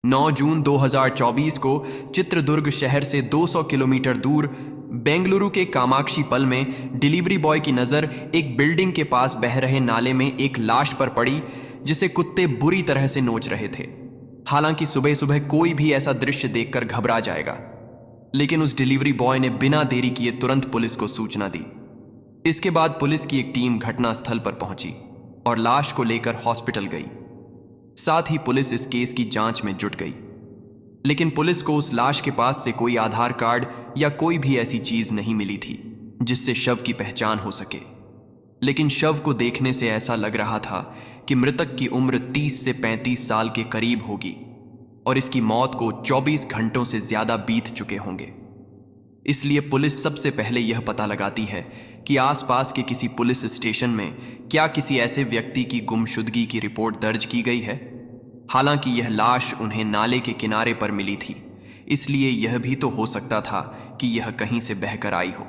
9 जून 2024 को चित्रदुर्ग शहर से 200 किलोमीटर दूर बेंगलुरु के कामाक्षी पल में डिलीवरी बॉय की नज़र एक बिल्डिंग के पास बह रहे नाले में एक लाश पर पड़ी जिसे कुत्ते बुरी तरह से नोच रहे थे। हालांकि सुबह सुबह कोई भी ऐसा दृश्य देखकर घबरा जाएगा, लेकिन उस डिलीवरी बॉय ने बिना देरी किए तुरंत पुलिस को सूचना दी। इसके बाद पुलिस की एक टीम घटनास्थल पर पहुंची और लाश को लेकर हॉस्पिटल गई। साथ ही पुलिस इस केस की जांच में जुट गई, लेकिन पुलिस को उस लाश के पास से कोई आधार कार्ड या कोई भी ऐसी चीज नहीं मिली थी जिससे शव की पहचान हो सके। लेकिन शव को देखने से ऐसा लग रहा था कि मृतक की उम्र 30 से 35 साल के करीब होगी और इसकी मौत को 24 घंटों से ज्यादा बीत चुके होंगे। इसलिए पुलिस सबसे पहले यह पता लगाती है कि आसपास के किसी पुलिस स्टेशन में क्या किसी ऐसे व्यक्ति की गुमशुदगी की रिपोर्ट दर्ज की गई है। हालांकि यह लाश उन्हें नाले के किनारे पर मिली थी, इसलिए यह भी तो हो सकता था कि यह कहीं से बहकर आई हो।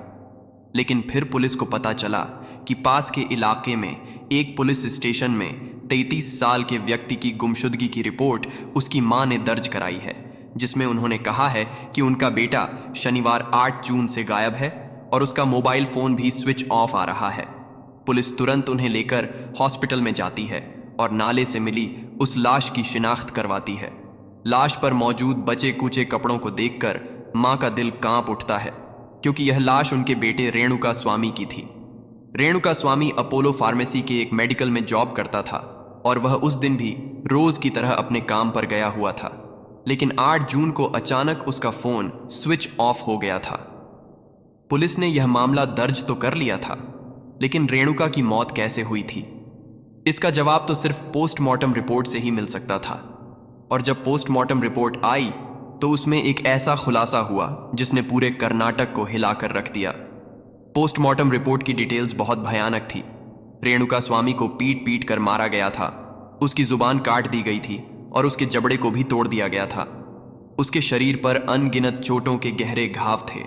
लेकिन फिर पुलिस को पता चला कि पास के इलाके में एक पुलिस स्टेशन में 33 साल के व्यक्ति की गुमशुदगी की रिपोर्ट उसकी मां ने दर्ज कराई है, जिसमें उन्होंने कहा है कि उनका बेटा शनिवार 8 जून से गायब है और उसका मोबाइल फोन भी स्विच ऑफ आ रहा है। पुलिस तुरंत उन्हें लेकर हॉस्पिटल में जाती है और नाले से मिली उस लाश की शिनाख्त करवाती है। लाश पर मौजूद बचे कूचे कपड़ों को देखकर मां का दिल कांप उठता है, क्योंकि यह लाश उनके बेटे रेणुका स्वामी की थी। रेणुका स्वामी अपोलो फार्मेसी के एक मेडिकल में जॉब करता था और वह उस दिन भी रोज की तरह अपने काम पर गया हुआ था। लेकिन 8 जून को अचानक उसका फोन स्विच ऑफ हो गया था। पुलिस ने यह मामला दर्ज तो कर लिया था, लेकिन रेणुका की मौत कैसे हुई थी, इसका जवाब तो सिर्फ पोस्टमार्टम रिपोर्ट से ही मिल सकता था। और जब पोस्टमार्टम रिपोर्ट आई तो उसमें एक ऐसा खुलासा हुआ जिसने पूरे कर्नाटक को हिलाकर रख दिया। पोस्टमार्टम रिपोर्ट की डिटेल्स बहुत भयानक थी। रेणुका स्वामी को पीट पीट कर मारा गया था, उसकी जुबान काट दी गई थी और उसके जबड़े को भी तोड़ दिया गया था। उसके शरीर पर अनगिनत चोटों के गहरे घाव थे।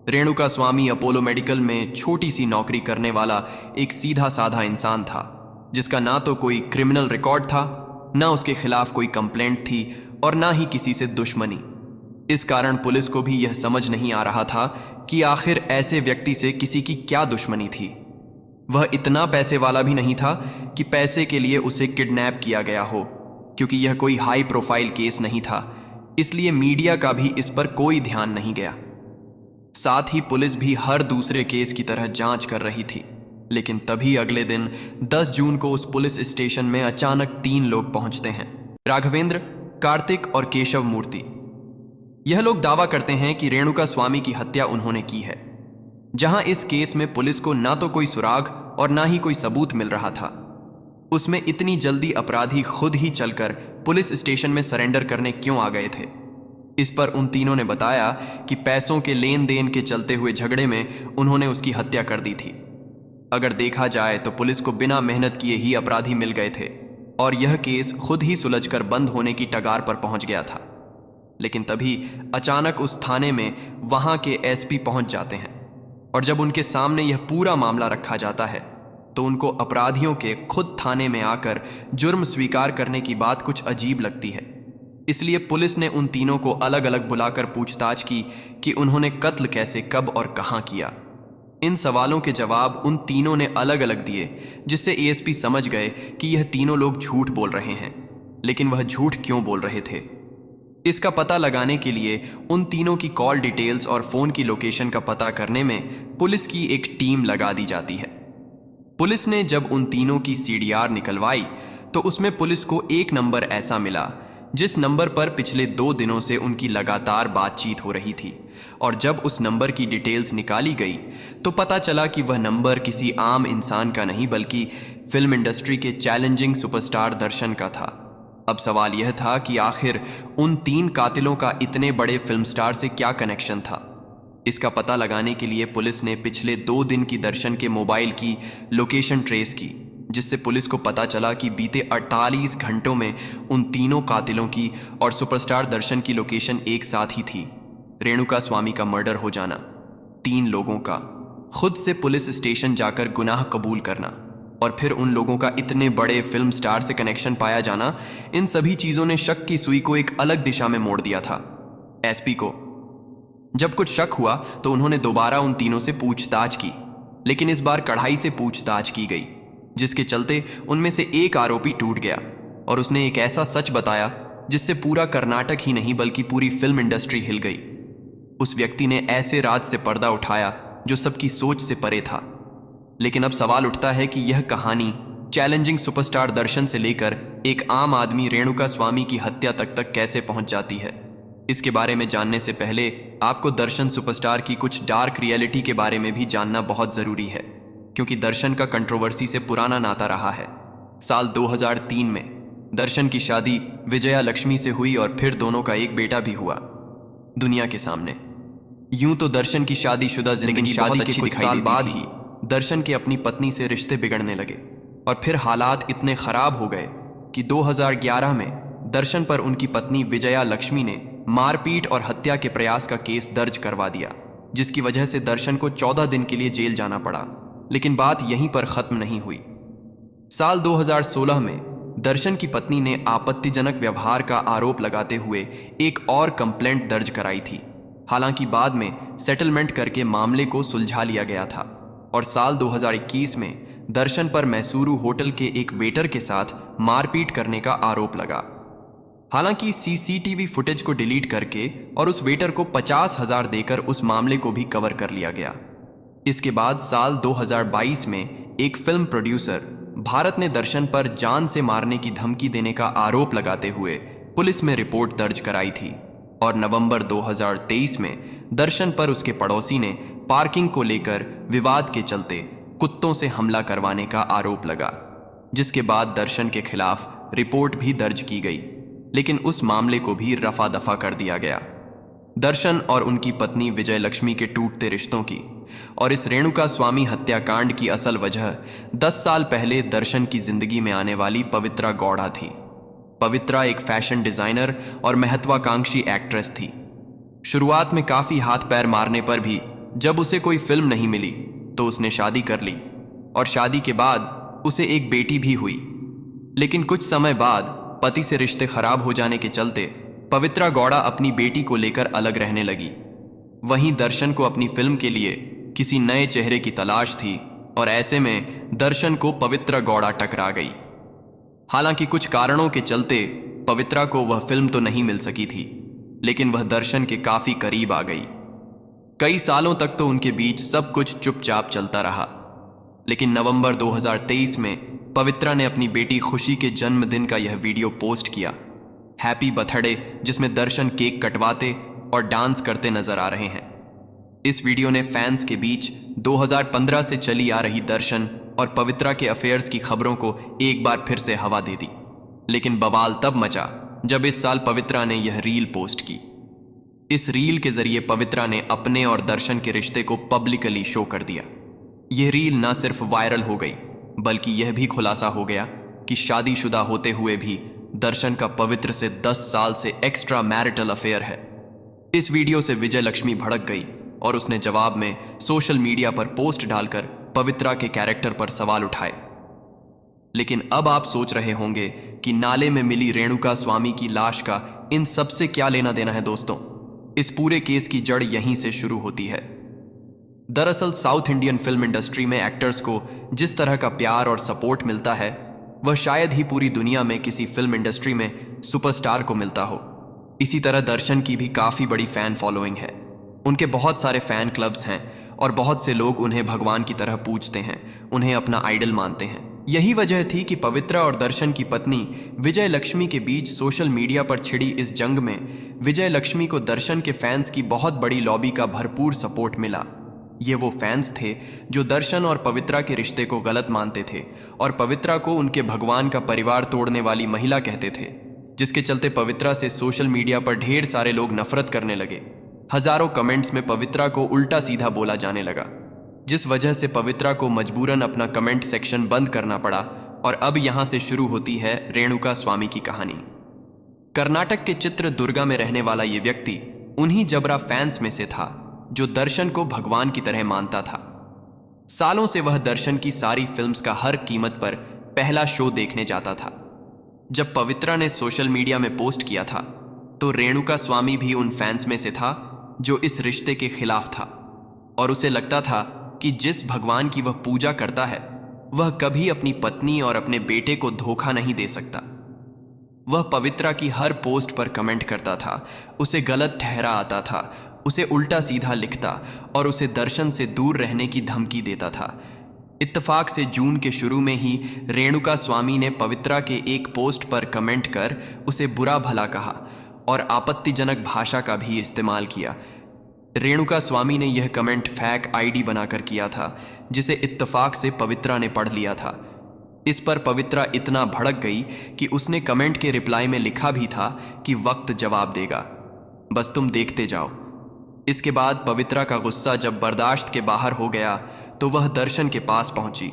रेणुका स्वामी अपोलो मेडिकल में छोटी सी नौकरी करने वाला एक सीधा साधा इंसान था, जिसका ना तो कोई क्रिमिनल रिकॉर्ड था, ना उसके खिलाफ कोई कंप्लेंट थी और ना ही किसी से दुश्मनी। इस कारण पुलिस को भी यह समझ नहीं आ रहा था कि आखिर ऐसे व्यक्ति से किसी की क्या दुश्मनी थी। वह इतना पैसे वाला भी नहीं था कि पैसे के लिए उसे किडनैप किया गया हो, क्योंकि यह कोई हाई प्रोफाइल केस नहीं था, इसलिए मीडिया का भी इस पर कोई ध्यान नहीं गया। साथ ही पुलिस भी हर दूसरे केस की तरह जांच कर रही थी। लेकिन तभी अगले दिन 10 जून को उस पुलिस स्टेशन में अचानक 3 लोग पहुंचते हैं, राघवेंद्र, कार्तिक और केशव मूर्ति। यह लोग दावा करते हैं कि रेणुका स्वामी की हत्या उन्होंने की है। जहां इस केस में पुलिस को ना तो कोई सुराग और ना ही कोई सबूत मिल रहा था, उसमें इतनी जल्दी अपराधी खुद ही चलकर पुलिस स्टेशन में सरेंडर करने क्यों आ गए थे। इस पर उन तीनों ने बताया कि पैसों के लेन देन के चलते हुए झगड़े में उन्होंने उसकी हत्या कर दी थी। अगर देखा जाए तो पुलिस को बिना मेहनत किए ही अपराधी मिल गए थे और यह केस खुद ही सुलझकर बंद होने की टगार पर पहुंच गया था। लेकिन तभी अचानक उस थाने में वहां के एसपी पहुंच जाते हैं और जब उनके सामने यह पूरा मामला रखा जाता है तो उनको अपराधियों के खुद थाने में आकर जुर्म स्वीकार करने की बात कुछ अजीब लगती है। इसलिए पुलिस ने उन तीनों को अलग अलग बुलाकर पूछताछ की कि उन्होंने कत्ल कैसे, कब और कहां किया। इन सवालों के जवाब उन तीनों ने अलग अलग दिए, जिससे एएसपी समझ गए कि यह तीनों लोग झूठ बोल रहे हैं। लेकिन वह झूठ क्यों बोल रहे थे, इसका पता लगाने के लिए उन तीनों की कॉल डिटेल्स और फोन की लोकेशन का पता करने में पुलिस की एक टीम लगा दी जाती है। पुलिस ने जब उन तीनों की सीडीआर निकलवाई तो उसमें पुलिस को एक नंबर ऐसा मिला जिस नंबर पर पिछले 2 दिनों से उनकी लगातार बातचीत हो रही थी। और जब उस नंबर की डिटेल्स निकाली गई तो पता चला कि वह नंबर किसी आम इंसान का नहीं बल्कि फिल्म इंडस्ट्री के चैलेंजिंग सुपरस्टार दर्शन का था। अब सवाल यह था कि आखिर उन 3 कातिलों का इतने बड़े फिल्म स्टार से क्या कनेक्शन था। इसका पता लगाने के लिए पुलिस ने पिछले 2 दिन की दर्शन के मोबाइल की लोकेशन ट्रेस की, जिससे पुलिस को पता चला कि बीते 48 घंटों में उन तीनों कातिलों की और सुपरस्टार दर्शन की लोकेशन एक साथ ही थी। रेणुका स्वामी का मर्डर हो जाना, 3 लोगों का खुद से पुलिस स्टेशन जाकर गुनाह कबूल करना और फिर उन लोगों का इतने बड़े फिल्म स्टार से कनेक्शन पाया जाना, इन सभी चीजों ने शक की सुई को एक अलग दिशा में मोड़ दिया था। एसपी को जब कुछ शक हुआ तो उन्होंने दोबारा उन तीनों से पूछताछ की, लेकिन इस बार कड़ाई से पूछताछ की गई, जिसके चलते उनमें से एक आरोपी टूट गया और उसने एक ऐसा सच बताया जिससे पूरा कर्नाटक ही नहीं बल्कि पूरी फिल्म इंडस्ट्री हिल गई। उस व्यक्ति ने ऐसे राज से पर्दा उठाया जो सबकी सोच से परे था। लेकिन अब सवाल उठता है कि यह कहानी चैलेंजिंग सुपरस्टार दर्शन से लेकर एक आम आदमी रेणुका स्वामी की हत्या तक कैसे पहुंच जाती है। इसके बारे में जानने से पहले आपको दर्शन सुपरस्टार की कुछ डार्क रियलिटी के बारे में भी जानना बहुत जरूरी है, क्योंकि दर्शन का कंट्रोवर्सी से पुराना नाता रहा है। साल 2003 में दर्शन की शादी विजया लक्ष्मी से हुई और फिर दोनों का एक बेटा भी हुआ दुनिया के सामने। यूं तो दर्शन की शादीशुदा जिंदगी शादी के कुछ साल बाद ही दर्शन के अपनी पत्नी से रिश्ते बिगड़ने लगे और फिर हालात इतने खराब हो गए कि 2011 में दर्शन पर उनकी पत्नी विजया लक्ष्मी ने मारपीट और हत्या के प्रयास का केस दर्ज करवा दिया, जिसकी वजह से दर्शन को 14 दिन के लिए जेल जाना पड़ा। लेकिन बात यहीं पर खत्म नहीं हुई। साल 2016 में दर्शन की पत्नी ने आपत्तिजनक व्यवहार का आरोप लगाते हुए एक और कंप्लेंट दर्ज कराई थी। हालांकि बाद में सेटलमेंट करके मामले को सुलझा लिया गया था और साल 2021 में दर्शन पर मैसूरू होटल के एक वेटर के साथ मारपीट करने का आरोप लगा। हालांकि सीसीटीवी फुटेज को डिलीट करके और उस वेटर को 50,000 देकर उस मामले को भी कवर कर लिया गया। इसके बाद साल 2022 में एक फिल्म प्रोड्यूसर भारत ने दर्शन पर जान से मारने की धमकी देने का आरोप लगाते हुए पुलिस में रिपोर्ट दर्ज कराई थी और नवंबर 2023 में दर्शन पर उसके पड़ोसी ने पार्किंग को लेकर विवाद के चलते कुत्तों से हमला करवाने का आरोप लगा, जिसके बाद दर्शन के खिलाफ रिपोर्ट भी दर्ज की गई, लेकिन उस मामले को भी रफा दफा कर दिया गया। दर्शन और उनकी पत्नी विजय लक्ष्मी के टूटते रिश्तों की और इस रेणुका स्वामी हत्याकांड की असल वजह 10 साल पहले दर्शन की जिंदगी में आने वाली पवित्रा गौड़ा थी। पवित्रा एक फैशन डिजाइनर और महत्वाकांक्षी एक्ट्रेस थी। शुरुआत में काफी हाथ पैर मारने पर भी जब उसे कोई फिल्म नहीं मिली तो उसने शादी कर ली और शादी के बाद उसे एक बेटी भी हुई। लेकिन कुछ समय बाद पति से रिश्ते खराब हो जाने के चलते पवित्रा गौड़ा अपनी बेटी को लेकर अलग रहने लगी। वहीं दर्शन को अपनी फिल्म के लिए किसी नए चेहरे की तलाश थी और ऐसे में दर्शन को पवित्रा गौड़ा टकरा गई। हालांकि कुछ कारणों के चलते पवित्रा को वह फिल्म तो नहीं मिल सकी थी, लेकिन वह दर्शन के काफी करीब आ गई। कई सालों तक तो उनके बीच सब कुछ चुपचाप चलता रहा, लेकिन नवंबर 2023 में पवित्रा ने अपनी बेटी खुशी के जन्मदिन का यह वीडियो पोस्ट किया, हैप्पी बर्थडे, जिसमें दर्शन केक कटवाते और डांस करते नजर आ रहे हैं। इस वीडियो ने फैंस के बीच 2015 से चली आ रही दर्शन और पवित्रा के अफेयर्स की खबरों को एक बार फिर से हवा दे दी। लेकिन बवाल तब मचा जब इस साल पवित्रा ने यह रील पोस्ट की। इस रील के जरिए पवित्रा ने अपने और दर्शन के रिश्ते को पब्लिकली शो कर दिया। यह रील न सिर्फ वायरल हो गई, बल्कि यह भी खुलासा हो गया कि शादीशुदा होते हुए भी दर्शन का पवित्र से 10 साल से एक्स्ट्रा मैरिटल अफेयर है। इस वीडियो से विजय लक्ष्मी भड़क गई और उसने जवाब में सोशल मीडिया पर पोस्ट डालकर पवित्रा के कैरेक्टर पर सवाल उठाए। लेकिन अब आप सोच रहे होंगे कि नाले में मिली रेणुका स्वामी की लाश का इन सब से क्या लेना देना है। दोस्तों, इस पूरे केस की जड़ यहीं से शुरू होती है। दरअसल साउथ इंडियन फिल्म इंडस्ट्री में एक्टर्स को जिस तरह का प्यार और सपोर्ट मिलता है, वह शायद ही पूरी दुनिया में किसी फिल्म इंडस्ट्री में सुपरस्टार को मिलता हो। इसी तरह दर्शन की भी काफी बड़ी फैन फॉलोइंग है। उनके बहुत सारे फैन क्लब्स हैं और बहुत से लोग उन्हें भगवान की तरह पूजते हैं, उन्हें अपना आइडल मानते हैं। यही वजह थी कि पवित्रा और दर्शन की पत्नी विजय लक्ष्मी के बीच सोशल मीडिया पर छिड़ी इस जंग में विजय लक्ष्मी को दर्शन के फैंस की बहुत बड़ी लॉबी का भरपूर सपोर्ट मिला। ये वो फैंस थे जो दर्शन और पवित्रा के रिश्ते को गलत मानते थे और पवित्रा को उनके भगवान का परिवार तोड़ने वाली महिला कहते थे, जिसके चलते पवित्रा से सोशल मीडिया पर ढेर सारे लोग नफरत करने लगे। हजारों कमेंट्स में पवित्रा को उल्टा सीधा बोला जाने लगा, जिस वजह से पवित्रा को मजबूरन अपना कमेंट सेक्शन बंद करना पड़ा। और अब यहां से शुरू होती है रेणुका स्वामी की कहानी। कर्नाटक के चित्रदुर्गा में रहने वाला ये व्यक्ति उन्हीं जबरा फैंस में से था जो दर्शन को भगवान की तरह मानता था। सालों से वह दर्शन की सारी फिल्म्स का हर कीमत पर पहला शो देखने जाता था। जब पवित्रा ने सोशल मीडिया में पोस्ट किया था तो रेणुका स्वामी भी उन फैंस में से था जो इस रिश्ते के खिलाफ था और उसे लगता था कि जिस भगवान की वह पूजा करता है वह कभी अपनी पत्नी और अपने बेटे को धोखा नहीं दे सकता। वह पवित्रा की हर पोस्ट पर कमेंट करता था, उसे गलत ठहरा आता था, उसे उल्टा सीधा लिखता और उसे दर्शन से दूर रहने की धमकी देता था। इत्तेफाक से जून के शुरू में ही रेणुका स्वामी ने पवित्रा के एक पोस्ट पर कमेंट कर उसे बुरा भला कहा और आपत्तिजनक भाषा का भी इस्तेमाल किया। रेणुका स्वामी ने यह कमेंट फेक आईडी बनाकर किया था जिसे इत्तेफाक से पवित्रा ने पढ़ लिया था। इस पर पवित्रा इतना भड़क गई कि उसने कमेंट के रिप्लाई में लिखा भी था कि वक्त जवाब देगा, बस तुम देखते जाओ। इसके बाद पवित्रा का गुस्सा जब बर्दाश्त के बाहर हो गया तो वह दर्शन के पास पहुंची।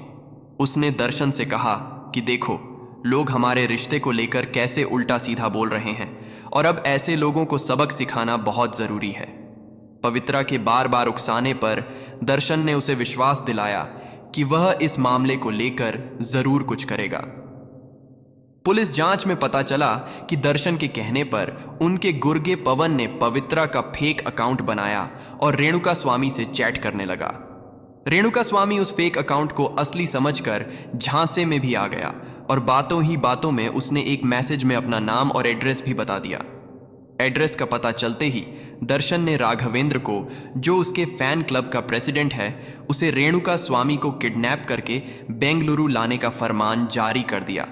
उसने दर्शन से कहा कि देखो, लोग हमारे रिश्ते को लेकर कैसे उल्टा सीधा बोल रहे हैं और अब ऐसे लोगों को सबक सिखाना बहुत ज़रूरी है। पवित्रा के बार बार उकसाने पर दर्शन ने उसे विश्वास दिलाया कि वह इस मामले को लेकर ज़रूर कुछ करेगा। पुलिस जांच में पता चला कि दर्शन के कहने पर उनके गुर्गे पवन ने पवित्रा का फेक अकाउंट बनाया और रेणुका स्वामी से चैट करने लगा। रेणुका स्वामी उस फेक अकाउंट को असली समझकर झांसे में भी आ गया और बातों ही बातों में उसने एक मैसेज में अपना नाम और एड्रेस भी बता दिया। एड्रेस का पता चलते ही दर्शन ने राघवेंद्र को, जो उसके फैन क्लब का प्रेसिडेंट है, उसे रेणुका स्वामी को किडनैप करके बेंगलुरु लाने का फरमान जारी कर दिया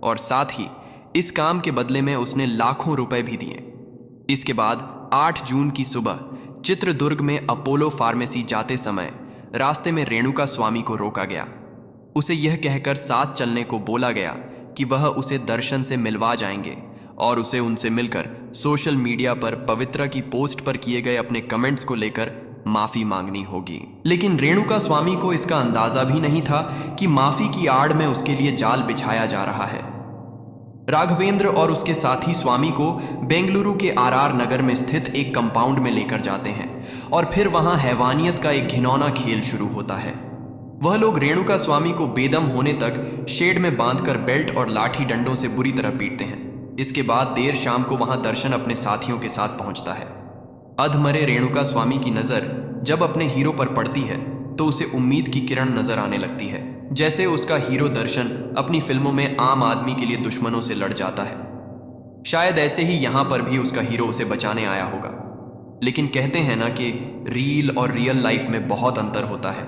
और साथ ही इस काम के बदले में उसने लाखों रुपए भी दिए। इसके बाद 8 जून की सुबह चित्रदुर्ग में अपोलो फार्मेसी जाते समय रास्ते में रेणुका स्वामी को रोका गया। उसे यह कहकर साथ चलने को बोला गया कि वह उसे दर्शन से मिलवा जाएंगे और उसे उनसे मिलकर सोशल मीडिया पर पवित्रा की पोस्ट पर किए गए अपने कमेंट्स को लेकर माफी मांगनी होगी। लेकिन रेणुका स्वामी को इसका अंदाजा भी नहीं था कि माफी की आड़ में उसके लिए जाल बिछाया जा रहा है। राघवेंद्र और उसके साथी स्वामी को बेंगलुरु के आरआर नगर में स्थित एक कंपाउंड में लेकर जाते हैं और फिर वहां हैवानियत का एक घिनौना खेल शुरू होता है। वह लोग रेणुका स्वामी को बेदम होने तक शेड में बांधकर बेल्ट और लाठी डंडों से बुरी तरह पीटते हैं। इसके बाद देर शाम को वहां दर्शन अपने साथियों के साथ पहुंचता है। अधमरे रेणुका स्वामी की नजर जब अपने हीरो पर पड़ती है तो उसे उम्मीद की किरण नजर आने लगती है, जैसे उसका हीरो दर्शन अपनी फिल्मों में आम आदमी के लिए दुश्मनों से लड़ जाता है। शायद ऐसे ही यहां पर भी उसका हीरो उसे बचाने आया होगा। लेकिन कहते हैं ना कि रील और रियल लाइफ में बहुत अंतर होता है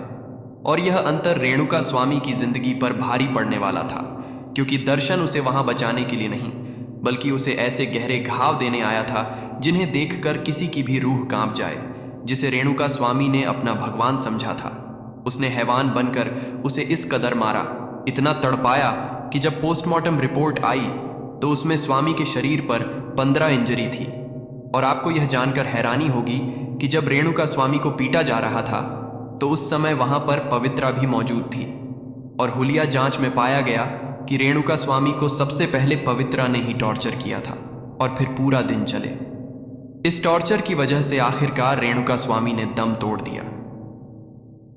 और यह अंतर रेणुका स्वामी की जिंदगी पर भारी पड़ने वाला था, क्योंकि दर्शन उसे वहां बचाने के लिए नहीं बल्कि उसे ऐसे गहरे घाव देने आया था जिन्हें देखकर किसी की भी रूह कांप जाए। जिसे रेणुका स्वामी ने अपना भगवान समझा था, उसने हैवान बनकर उसे इस कदर मारा, इतना तड़पाया कि जब पोस्टमार्टम रिपोर्ट आई तो उसमें स्वामी के शरीर पर 15 इंजरी थी। और आपको यह जानकर हैरानी होगी कि जब रेणुका स्वामी को पीटा जा रहा था तो उस समय वहां पर पवित्रा भी मौजूद थी और हुलिया जांच में पाया गया कि रेणुका स्वामी को सबसे पहले पवित्रा ने ही टॉर्चर किया था और फिर पूरा दिन चले। इस टॉर्चर की वजह से आखिरकार रेणुका स्वामी ने दम तोड़ दिया।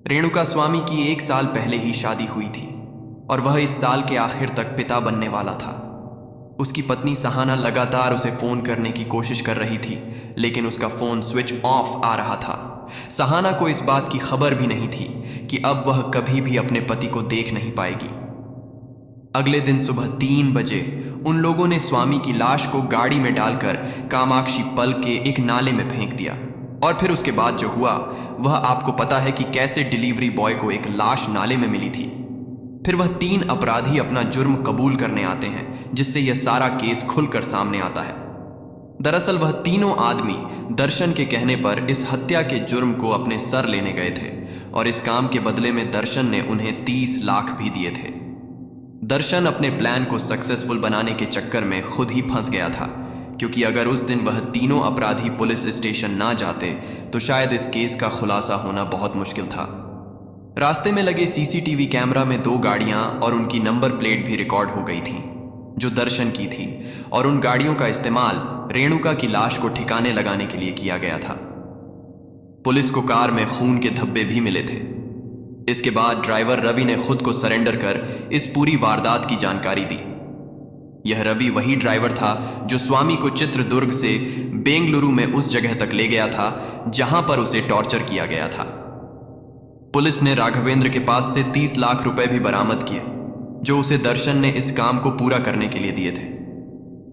रेणुका स्वामी की 1 साल पहले ही शादी हुई थी और वह इस साल के आखिर तक पिता बनने वाला था। उसकी पत्नी सहाना लगातार उसे फोन करने की कोशिश कर रही थी, लेकिन उसका फोन स्विच ऑफ आ रहा था। सहाना को इस बात की खबर भी नहीं थी कि अब वह कभी भी अपने पति को देख नहीं पाएगी। अगले दिन सुबह 3 बजे उन लोगों ने स्वामी की लाश को गाड़ी में डालकर कामाक्षी पल के एक नाले में फेंक दिया। और फिर उसके बाद जो हुआ वह आपको पता है कि कैसे डिलीवरी बॉय को एक लाश नाले में मिली थी। फिर वह 3 अपराधी अपना जुर्म कबूल करने आते हैं, जिससे यह सारा केस खुलकर सामने आता है। दरअसल वह तीनों आदमी दर्शन के कहने पर इस हत्या के जुर्म को अपने सर लेने गए थे और इस काम के बदले में दर्शन ने उन्हें 30 लाख भी दिए थे। दर्शन अपने प्लान को सक्सेसफुल बनाने के चक्कर में खुद ही फंस गया था, क्योंकि अगर उस दिन वह तीनों अपराधी पुलिस स्टेशन ना जाते तो शायद इस केस का खुलासा होना बहुत मुश्किल था। रास्ते में लगे सीसीटीवी कैमरा में 2 गाड़ियां और उनकी नंबर प्लेट भी रिकॉर्ड हो गई थी जो दर्शन की थी, और उन गाड़ियों का इस्तेमाल रेणुका की लाश को ठिकाने लगाने के लिए किया गया था। पुलिस को कार में खून के धब्बे भी मिले थे। इसके बाद ड्राइवर रवि ने खुद को सरेंडर कर इस पूरी वारदात की जानकारी दी। यह रवि वही ड्राइवर था जो स्वामी को चित्रदुर्ग से बेंगलुरु में उस जगह तक ले गया था जहां पर उसे टॉर्चर किया गया था। पुलिस ने राघवेंद्र के पास से 30 लाख रुपए भी बरामद किए जो उसे दर्शन ने इस काम को पूरा करने के लिए दिए थे।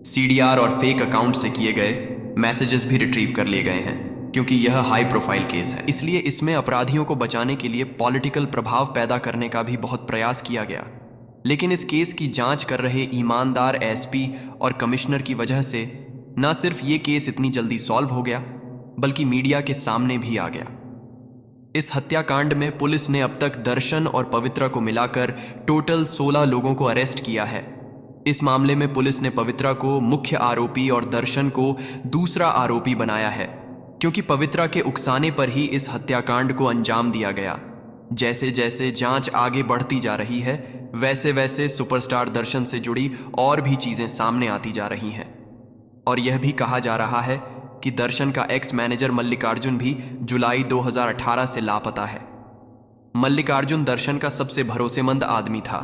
सीडीआर और फेक अकाउंट से किए गए मैसेजेस भी रिट्रीव कर लिए गए हैं क्योंकि यह हाई प्रोफाइल केस है, इसलिए इसमें अपराधियों को बचाने के लिए पॉलिटिकल प्रभाव पैदा करने का भी बहुत प्रयास किया गया। लेकिन इस केस की जांच कर रहे ईमानदार एसपी और कमिश्नर की वजह से न सिर्फ ये केस इतनी जल्दी सॉल्व हो गया बल्कि मीडिया के सामने भी आ गया। इस हत्याकांड में पुलिस ने अब तक दर्शन और पवित्रा को मिलाकर टोटल 16 लोगों को अरेस्ट किया है। इस मामले में पुलिस ने पवित्रा को मुख्य आरोपी और दर्शन को दूसरा आरोपी बनाया है क्योंकि पवित्रा के उकसाने पर ही इस हत्याकांड को अंजाम दिया गया। जैसे जैसे जांच आगे बढ़ती जा रही है वैसे वैसे सुपरस्टार दर्शन से जुड़ी और भी चीजें सामने आती जा रही हैं और यह भी कहा जा रहा है कि दर्शन का एक्स मैनेजर मल्लिकार्जुन भी जुलाई 2018 से लापता है। मल्लिकार्जुन दर्शन का सबसे भरोसेमंद आदमी था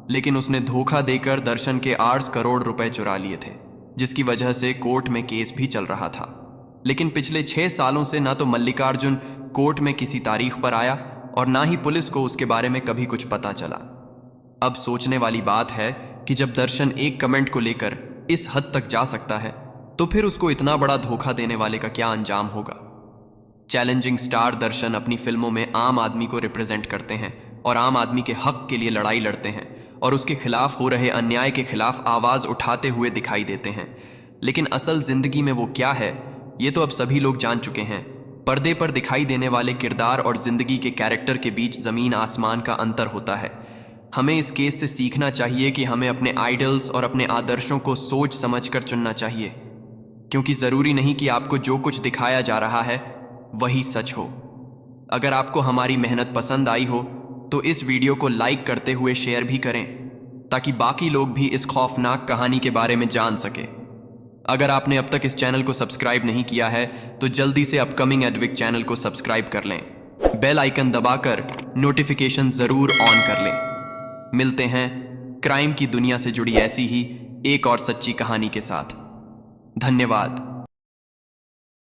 लेकिन उसने धोखा देकर दर्शन के 8 करोड़ रुपए चुरा लिए थे जिसकी वजह से कोर्ट में केस भी चल रहा था। लेकिन पिछले 6 सालों से ना तो मल्लिकार्जुन कोर्ट में किसी तारीख पर आया और ना ही पुलिस को उसके बारे में कभी कुछ पता चला। अब सोचने वाली बात है कि जब दर्शन एक कमेंट को लेकर इस हद तक जा सकता है तो फिर उसको इतना बड़ा धोखा देने वाले का क्या अंजाम होगा। चैलेंजिंग स्टार दर्शन अपनी फिल्मों में आम आदमी को रिप्रेजेंट करते हैं और आम आदमी के हक के लिए लड़ाई लड़ते हैं और उसके खिलाफ हो रहे अन्याय के खिलाफ आवाज उठाते हुए दिखाई देते हैं। लेकिन असल जिंदगी में वो क्या है ये तो अब सभी लोग जान चुके हैं। पर्दे पर दिखाई देने वाले किरदार और जिंदगी के कैरेक्टर के बीच जमीन आसमान का अंतर होता है। हमें इस केस से सीखना चाहिए कि हमें अपने आइडल्स और अपने आदर्शों को सोच समझकर चुनना चाहिए क्योंकि जरूरी नहीं कि आपको जो कुछ दिखाया जा रहा है वही सच हो। अगर आपको हमारी मेहनत पसंद आई हो तो इस वीडियो को लाइक करते हुए शेयर भी करें ताकि बाकी लोग भी इस खौफनाक कहानी के बारे में जान सके। अगर आपने अब तक इस चैनल को सब्सक्राइब नहीं किया है तो जल्दी से अपकमिंग एडविक चैनल को सब्सक्राइब कर लें। बेल आइकन दबाकर नोटिफिकेशन जरूर ऑन कर लें। मिलते हैं क्राइम की दुनिया से जुड़ी ऐसी ही एक और सच्ची कहानी के साथ। धन्यवाद।